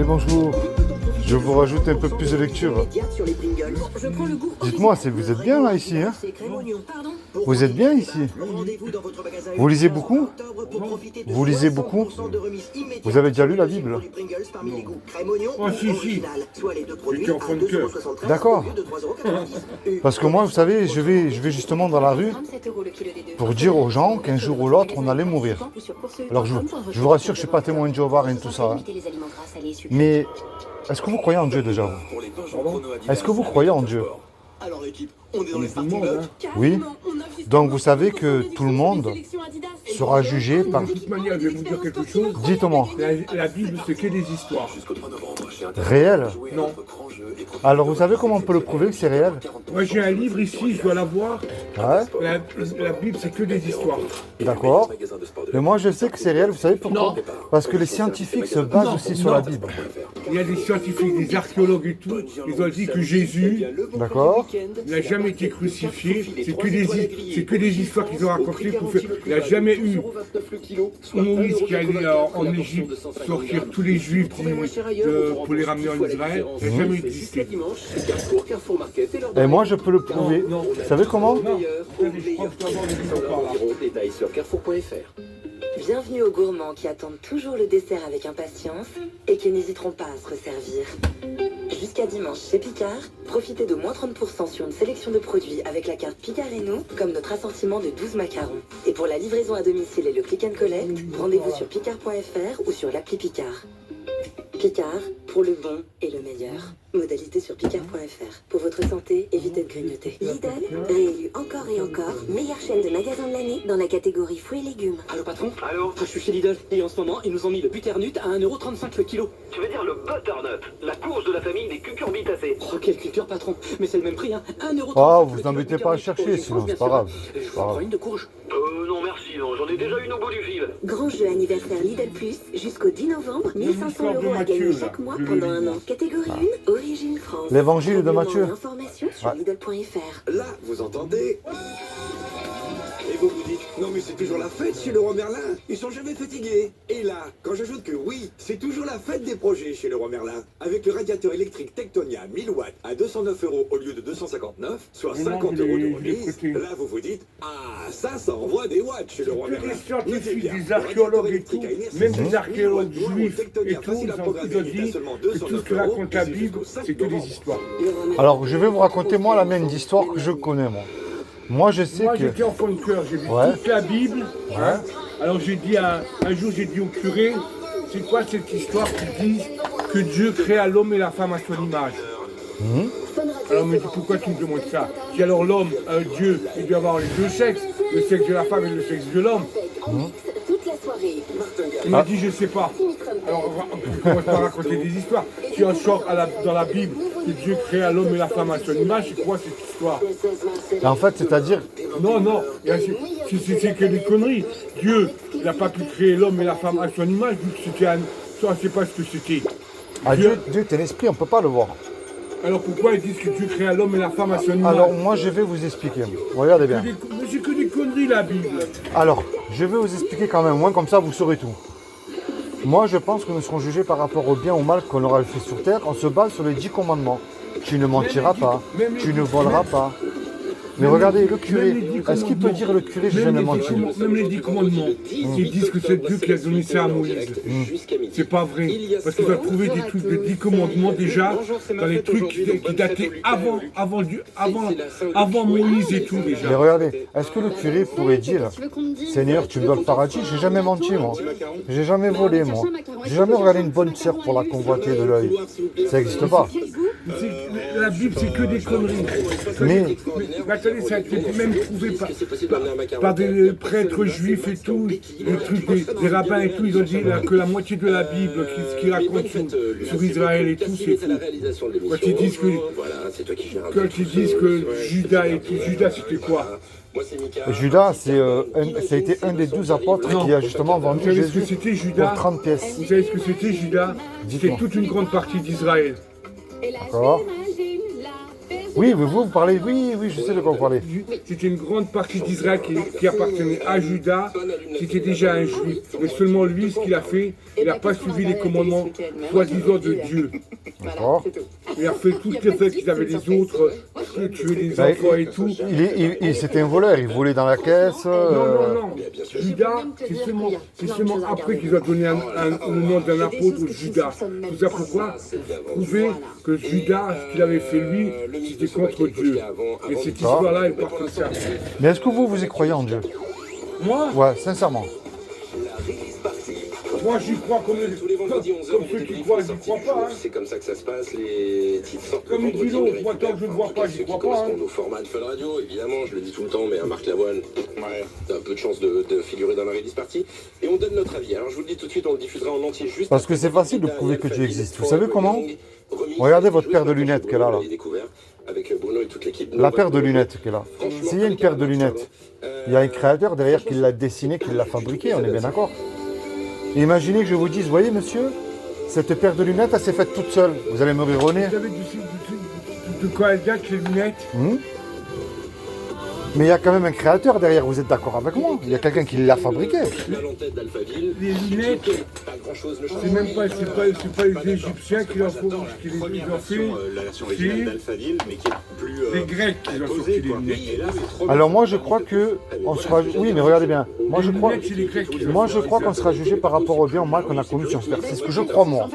bonjour. Je vous rajoute un peu plus de lecture. Dites-moi, vous êtes bien là ici, hein? Vous êtes bien ici? Vous lisez beaucoup? Vous lisez beaucoup? Vous avez déjà lu la Bible? Oh si, j'étais enfant de cœur. D'accord. Parce que moi, vous savez, je vais justement dans la rue pour dire aux gens qu'un jour ou l'autre, on allait mourir. Alors je vous rassure, je ne suis pas témoin de Jéhovah, rien de tout ça. Hein. Mais est-ce que vous croyez en Dieu déjà? Est-ce que vous croyez en Dieu? On est tout le monde, hein. Oui. Donc vous savez que tout le monde sera jugé par... De toute manière, je vais vous dire quelque chose. Dites-moi. La Bible, c'est que des histoires. Réel? Non. Alors vous savez comment on peut le prouver que c'est réel? Moi, j'ai un livre ici, je dois l'avoir. Ouais. La Bible, c'est que des histoires. D'accord. Mais moi je sais que c'est réel, vous savez pourquoi? Non. Parce que les scientifiques se basent aussi sur la Bible. Il y a des scientifiques, des archéologues et tout, ils ont dit que Jésus D'accord. n'a jamais été crucifié. C'est que des histoires qu'ils ont racontées pour faire. Il n'y a jamais eu Moïse qui allait en Égypte sortir tous les Juifs pour les ramener en Israël. Il n'a jamais existé. Et moi je peux le prouver. Vous savez comment? Détails sur carrefour.fr. Bienvenue aux gourmands qui attendent toujours le dessert avec impatience et qui n'hésiteront pas à se resservir. Jusqu'à dimanche chez Picard, profitez de moins 30% sur une sélection de produits avec la carte Picard et nous, comme notre assortiment de 12 macarons. Et pour la livraison à domicile et le click and collect, rendez-vous sur picard.fr ou sur l'appli Picard. Picard, pour le bon et le meilleur. Modalité sur picard.fr. Pour votre santé, évitez de grignoter. Lidl, réélu encore et encore, meilleure chaîne de magasins de l'année dans la catégorie fruits et légumes. Allô patron? Allô? Je suis chez Lidl et en ce moment ils nous ont mis le butternut à 1,35€ le kilo. Tu veux dire le butternut, la courge de la famille des cucurbitacées. Oh quelle culture patron, mais c'est le même prix hein, 1,35€. Oh, vous embêtez pas à chercher, sinon c'est pas grave. Je vous en prends une de courge. Non merci, non, j'en ai déjà une au bout du fil. Grand jeu anniversaire Lidl Plus, jusqu'au 10 novembre, 1500 € à gagner chaque mois pendant un an. Catégorie 1, Origine France. L'évangile de Matthieu. Information sur Lidl.fr. Là, vous entendez? Et vous vous dites, non mais c'est toujours la fête chez Leroy Merlin, ils sont jamais fatigués. Et là, quand j'ajoute que oui, c'est toujours la fête des projets chez Leroy Merlin, avec le radiateur électrique Tectonia 1000 watts à 209 € au lieu de 259, soit 50 € de remise, là vous vous dites, ah ça envoie des watts chez Leroy Merlin. Des scientifiques, des archéologues et tout, même des archéologues juifs et tout, ils ont dit que tout ce que raconte la Bible, c'est que des histoires. Alors je vais vous raconter moi la même histoire que je connais moi. Moi je sais Moi que... j'étais enfant de cœur, j'ai lu Ouais. toute la Bible. Ouais. Alors j'ai dit un jour j'ai dit au curé, c'est quoi cette histoire qui dit que Dieu créa l'homme et la femme à son image? Alors il me dit pourquoi tu me demandes ça? Si alors l'homme, Dieu, il doit avoir les deux sexes, le sexe de la femme et le sexe de l'homme. Il m'a dit je sais pas. Alors on commence par raconter des histoires. Si on sort dans la Bible que Dieu créa l'homme et la femme à son image, c'est quoi cette histoire? Et en fait, c'est-à-dire... Non, c'est que des conneries. Dieu, il n'a pas pu créer l'homme et la femme à son image, vu que c'était un... Ça, on ne sait pas ce que c'était. Ah, Dieu est un esprit, on ne peut pas le voir. Alors pourquoi ils disent que Dieu créa l'homme et la femme à son image? Alors moi je vais vous expliquer. Regardez bien. Mais c'est que des conneries la Bible. Alors, je vais vous expliquer quand même, moins comme ça vous saurez tout. Moi je pense que nous serons jugés par rapport au bien ou au mal qu'on aura fait sur terre. On se base sur les 10 commandements. Tu ne mentiras pas, tu ne voleras pas. Mais regardez, le curé, est-ce qu'il peut dire le curé j'ai jamais menti? Même les 10 commandements, ils disent que c'est Dieu qui a donné ça à Moïse. C'est pas vrai. Parce qu'ils ont trouvé des trucs de 10 commandements déjà, dans les trucs qui dataient avant Moïse et tout déjà. Mais regardez, est-ce que le curé pourrait dire Seigneur, tu me dois le paradis? J'ai jamais menti moi. J'ai jamais volé moi. J'ai jamais regardé une bonne sœur pour la convoiter de l'œil. Ça n'existe pas. La Bible, c'est que des conneries. Mais Attendez, ça a été même prouvé par des prêtres juifs et tout, des trucs, des rabbins et tout, ils ont dit là, que la moitié de la Bible qui raconte sur Israël et tout, c'est fou. Quand ils disent que Judas et tout, Judas c'était quoi? Judas, ça a été un des 12 apôtres qui a justement vendu Vous savez ce que Jésus c'était pour Judas? 30 pièces. Vous savez ce que c'était Judas? C'était toute une grande partie d'Israël. D'accord. Oui, vous parlez, oui, je sais de quoi vous parlez. C'était une grande partie d'Israël qui appartenait à Judas, qui était déjà un juif. Mais seulement lui, ce qu'il a fait, il n'a pas suivi les commandements soi-disant de Dieu. D'accord. Il a fait toutes les fêtes qu'ils avaient les autres, tuer les enfants et tout. C'était un voleur, il volait dans la caisse. Non. Judas, c'est seulement après qu'ils ont donné le nom d'un apôtre, Judas. Tout ça pourquoi? Prouver que Judas, ce qu'il avait fait lui, c'était contre Dieu. Et cette histoire-là, elle part comme ça. Mais est-ce que vous y croyez en Dieu? Moi, Ouais, sincèrement. moi j'y crois comme Tous les vendredis 11h, comme on ceux vous qui délivre croient, les j'y sorties crois du pas. jour. Hein. C'est comme ça que ça se passe, les titres sortent Comme le il dit vendredi, l'autre, on moi les tant que je ne vois pas, ceux j'y qui crois pas. Hein. correspondent au format de Fun Radio, évidemment, je le dis tout le temps, mais à Marc Lavoine, t'as un peu de chance de figurer dans la release party. Et on donne notre avis. Alors je vous le dis tout de suite, on le diffusera en entier juste Parce que c'est facile de prouver que Dieu existe. Vous savez comment? Regardez votre paire de lunettes qu'elle a là. Avec Bruno et toute l'équipe. La paire de lunettes qu'elle a. S'il y a une paire de lunettes, il y a un créateur derrière qui l'a dessinée, qui l'a fabriquée, on est bien d'accord? Imaginez que je vous dise, voyez monsieur, cette paire de lunettes, elle s'est faite toute seule. Vous allez me rire au nez. Vous savez de quoi elles datent les lunettes? Mais il y a quand même un créateur derrière, vous êtes d'accord avec moi? Il y a quelqu'un qui l'a fabriqué. Les lunettes, c'est même pas, c'est pas les Égyptiens qui l'ont fait, c'est les Grecs qui ont sorti les lunettes. Alors moi je crois que on sera. Oui, mais regardez bien. Moi je crois. C'est les Grecs qui l'ont Moi je crois qu'on sera jugé par rapport au bien ou au mal qu'on a commis sur ce terre. C'est ce que je crois moi.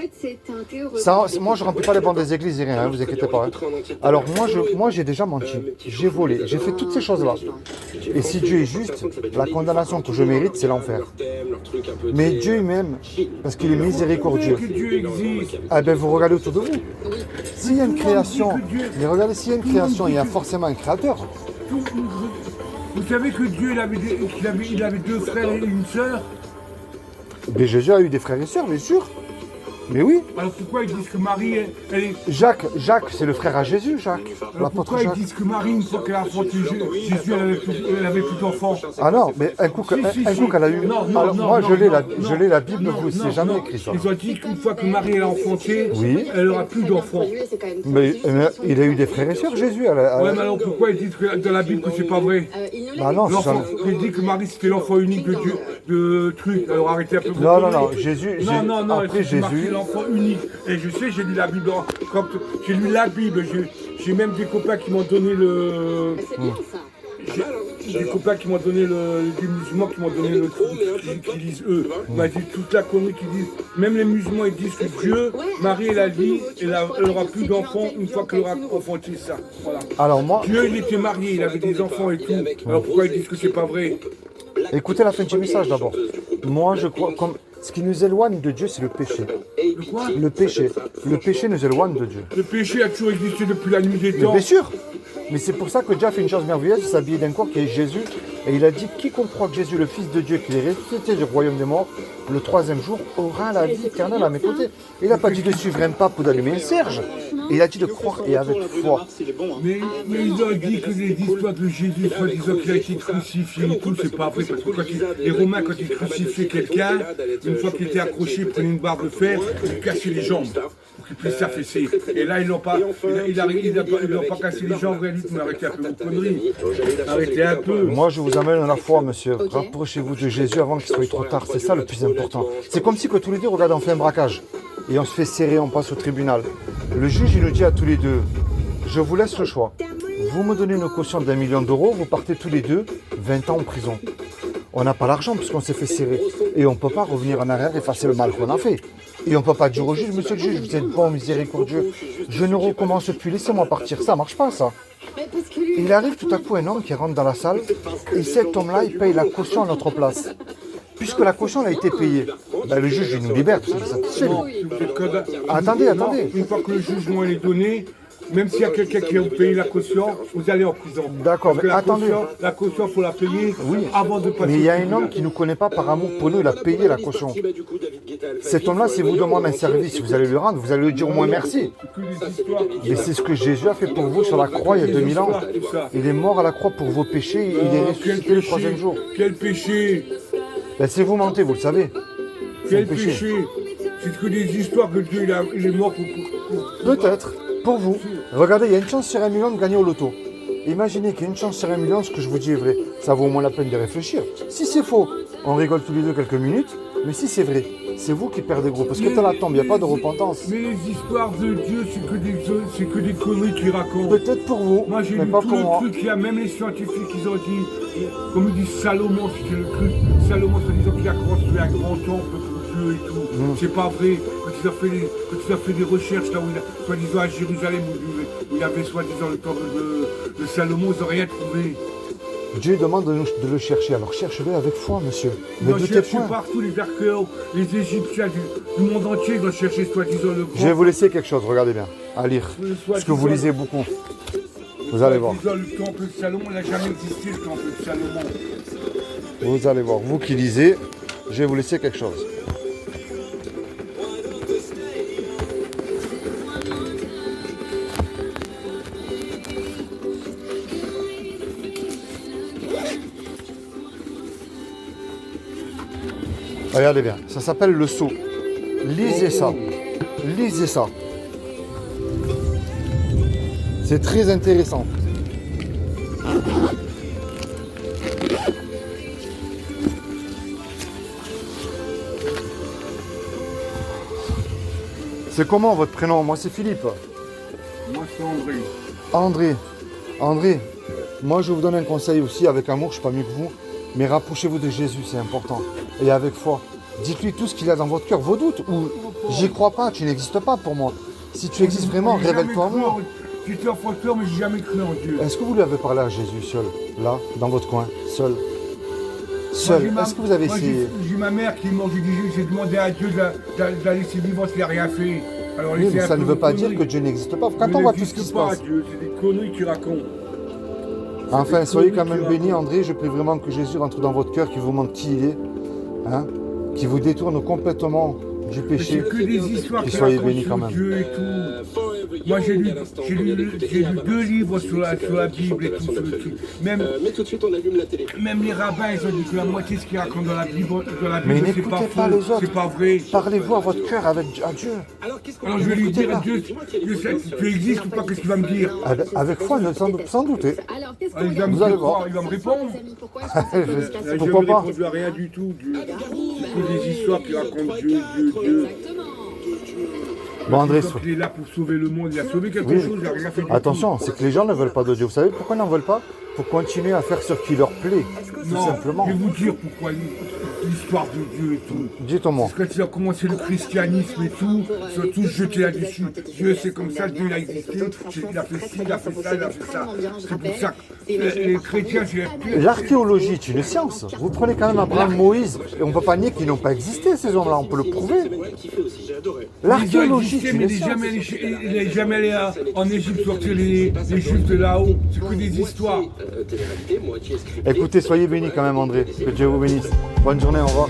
Ça, moi je remplis pas les bancs des églises et rien, hein, vous inquiétez pas. Hein. Alors moi j'ai déjà menti, j'ai volé, j'ai fait toutes ces choses-là. Et si Dieu est juste, la condamnation que je mérite, c'est l'enfer. Mais Dieu il m'aime parce qu'il est miséricordieux. que Dieu existe. Ah ben vous regardez autour de vous. S'il y a une création, mais regardez, s'il y a une création, il y a forcément un créateur. Vous savez que Dieu il avait deux frères et une sœur. Mais Jésus a eu des frères et sœurs, bien sûr. Mais oui. Alors pourquoi ils disent que Marie, elle est... Jacques, c'est le frère à Jésus, Jacques. Alors L'apôtre pourquoi ils Jacques. disent que Marie, une fois qu'elle a enfanté Jésus, elle avait plus d'enfants? Ah non, mais un coup qu'elle a eu. Alors moi je l'ai la Bible, vous, c'est jamais écrit ça. Ils ont dit qu'une fois que Marie elle a enfanté, Oui. elle n'aura plus d'enfants. Mais il a eu des frères et sœurs, Jésus. Ouais, mais alors pourquoi ils disent que dans la Bible que c'est pas vrai? Ah non, c'est L'enfant, ça. ils disent que Marie c'était l'enfant unique de Dieu, de truc. Alors arrêtez un peu. vos Non, conneries. Jésus, Non, après c'est marqué Jésus. l'enfant unique. Et je sais, j'ai lu la Bible. J'ai lu la Bible. J'ai même des copains qui m'ont donné le. J'ai des copains qui m'ont donné des musulmans qui m'ont donné le truc qu'ils disent eux. On m'a dit toute la connerie qu'ils disent. Même les musulmans ils disent que Dieu, Marie elle a dit, elle aura plus d'enfants une fois qu'elle aura enfanté ça. Voilà. Alors moi, Dieu il était marié, il avait des enfants et tout. Alors pourquoi ils disent que c'est pas vrai? écoutez la fin du message d'abord. Moi je crois, comme ce qui nous éloigne de Dieu, c'est le péché. Le quoi? Le péché. Le péché nous éloigne de Dieu. Le péché a toujours existé depuis la nuit des Mais temps. bien sûr. Mais c'est pour ça que Dieu a fait une chose merveilleuse, il s'est habillé d'un corps qui est Jésus. Et il a dit, quiconque croit que Jésus, le Fils de Dieu, qu'il est ressuscité du royaume des morts, le troisième jour aura la vie éternelle à mes côtés. Il n'a pas dit de suivre un pape ou d'allumer un cierge. Il a dit de croire et avec foi. Mais ils ont dit que les histoires de Jésus, soi-disant qu'il a été crucifié et tout, c'est pas vrai. Parce que les Romains, quand ils crucifiaient quelqu'un, une fois qu'il était accroché, ils prenaient une barre de fer, ils lui cassaient les jambes pour qu'il puisse s'affaisser. Et là, ils n'ont pas cassé les jambes, rien du tout. Mais arrêtez un peu vos conneries. Arrêtez un peu. Moi, je vous amène à la foi, monsieur. Rapprochez-vous de Jésus avant qu'il soit trop tard. C'est ça le plus important. C'est comme si que tous les deux, regardez, on fait un braquage. Et on se fait serrer, on passe au tribunal. Le juge, il nous dit à tous les deux, je vous laisse le choix. Vous me donnez une caution d'1 million d'euros, vous partez tous les deux 20 ans en prison. On n'a pas l'argent puisqu'on s'est fait serrer. Et on ne peut pas revenir en arrière et effacer le mal qu'on a fait. Et on ne peut pas dire au juge, monsieur le juge, vous êtes bon, miséricordieux. Je ne recommence plus, laissez-moi partir. Ça ne marche pas, ça. Il arrive tout à coup un homme qui rentre dans la salle et cet homme-là, il paye la caution à notre place. Puisque la caution a été payée, ben, le juge il nous libère parce qu'il est satisfait. Attendez. Une fois que le jugement est donné, même s'il y a quelqu'un qui a payé la caution, vous allez en prison. D'accord, Parce que mais attendez. La caution, il faut la payer avant de passer. Mais il y a un homme qui ne nous connaît pas par amour pour nous, il a payé la caution. Cet homme-là, si vous demande un service, vous allez lui rendre, vous allez lui dire au moins merci. Mais c'est ce que Jésus a fait pour vous sur la croix il y a 2000 ans. Il est mort à la croix pour vos péchés, il est ressuscité le troisième jour. Quel péché? Ben, si vous mentez, vous le savez. C'est un Quel péché? C'est que des histoires que Dieu il est mort pour... Peut-être. Pour vous, regardez, il y a une chance sur 1 million de gagner au loto. Imaginez qu'il y a une chance sur 1 million, ce que je vous dis est vrai. Ça vaut au moins la peine de réfléchir. Si c'est faux, on rigole tous les deux quelques minutes. Mais si c'est vrai, c'est vous qui perdez gros. Parce que dans la tombe, il n'y a pas de repentance. Mais les histoires de Dieu, c'est que des conneries qu'ils racontent. Peut-être pour vous, Moi j'ai mais lu pas tout pour le moi. truc, il y a même les scientifiques, ils ont dit, comme ils disent Salomon, c'était le truc, Salomon se disant qu'il a construit un grand temple pour Dieu et tout. C'est pas vrai, quand ils ont fait des recherches là où soi-disant à Jérusalem, où il y avait soi-disant le temple de Salomon, ils n'ont rien trouvé. Dieu demande de le chercher. Alors cherchez-le avec foi, monsieur. Ne Ils ont doutez cherché point. partout, les archéologues, les Égyptiens du monde entier, ils ont cherché soi-disant le grand. Je vais vous laisser quelque chose, regardez bien, à lire. Parce que vous lisez beaucoup. Vous allez voir. Le temple de Salomon, il n'a jamais existé, le temple de Salomon. Vous allez voir. Vous qui lisez, je vais vous laisser quelque chose. Regardez bien, ça s'appelle le sceau. Lisez ça. Lisez ça. C'est très intéressant. C'est comment votre prénom? Moi c'est Philippe. Moi c'est André. André. André, moi je vous donne un conseil aussi avec amour, je suis pas mieux que vous. Mais rapprochez-vous de Jésus, c'est important. Et avec foi. Dites-lui tout ce qu'il a dans votre cœur, vos doutes. Ou j'y crois pas, tu n'existes pas pour moi. Si tu existes vraiment, révèle-toi à moi. J'étais en folklore, mais j'ai jamais cru en Dieu. Est-ce que vous lui avez parlé à Jésus seul, là, dans votre coin, seul? Seul. Est-ce que vous avez essayé? J'ai ma mère qui est morte, j'ai demandé à Dieu de la laisser vivante, il n'a rien fait. Alors, Oui, mais ça ne veut pas dire que Dieu n'existe pas. Quand on voit tout ce qui se passe. Dieu, c'est des conneries qu'il raconte. Enfin, soyez quand même bénis, André. Je prie vraiment que Jésus rentre dans votre cœur, qu'il vous montre qui il est, hein, qu'il vous détourne complètement du péché. C'est que des histoires Et qui soyez racontent bénis sur quand même. Dieu et tout. Moi j'ai lu 2 livres sur la Bible et tout. Même, Mais tout de suite, on allume la télé. même les rabbins, ils ont dit que la moitié de ce qu'ils racontent dans la Bible, Mais c'est n'écoutez pas pas faux, les autres. c'est pas vrai. Parlez-vous à votre cœur à Dieu. Alors, qu'est-ce qu'on Alors je vais lui dire, Écoutez-la. Dieu, tu existes ou pas, qu'est-ce qu'il va me dire? Avec foi, sans douter. Alors, qu'est-ce Ah, il va qu'on me Vous allez dire voir. quoi? Il va me répondre. Pourquoi est-ce qu'on fait une Là, Pourquoi je pas? ne réponds à rien du tout, Dieu. C'est des histoires qui racontent Dieu. Exactement. Bon, André, Il est là pour sauver le monde, il a sauvé quelque Oui. chose, il n'a rien fait du attention, c'est que les gens ne veulent pas de Dieu. Vous savez pourquoi ils n'en veulent pas? Pour continuer à faire ce qui leur plaît, tout Non, simplement. je vais vous dire pourquoi l'histoire de Dieu et tout. Dites-moi. Parce que quand ils ont commencé le christianisme et tout, ils sont tous jetés là-dessus. Dieu c'est comme ça, Dieu il a existé, il a fait ci, il a fait ça, il a fait ça. C'est pour ça que les chrétiens, c'est L'archéologie est une science. Vous prenez quand même Abraham, Moïse, et on ne peut pas nier qu'ils n'ont pas existé, ces hommes-là, on peut le prouver. L'archéologie est mais une il science. n'est jamais allé en Égypte sortir les juifs de là-haut. C'est que des histoires. Télé-réalité, moitié scriptée. Écoutez, soyez bénis quand même, André. Que Dieu vous bénisse. Bonne journée, au revoir.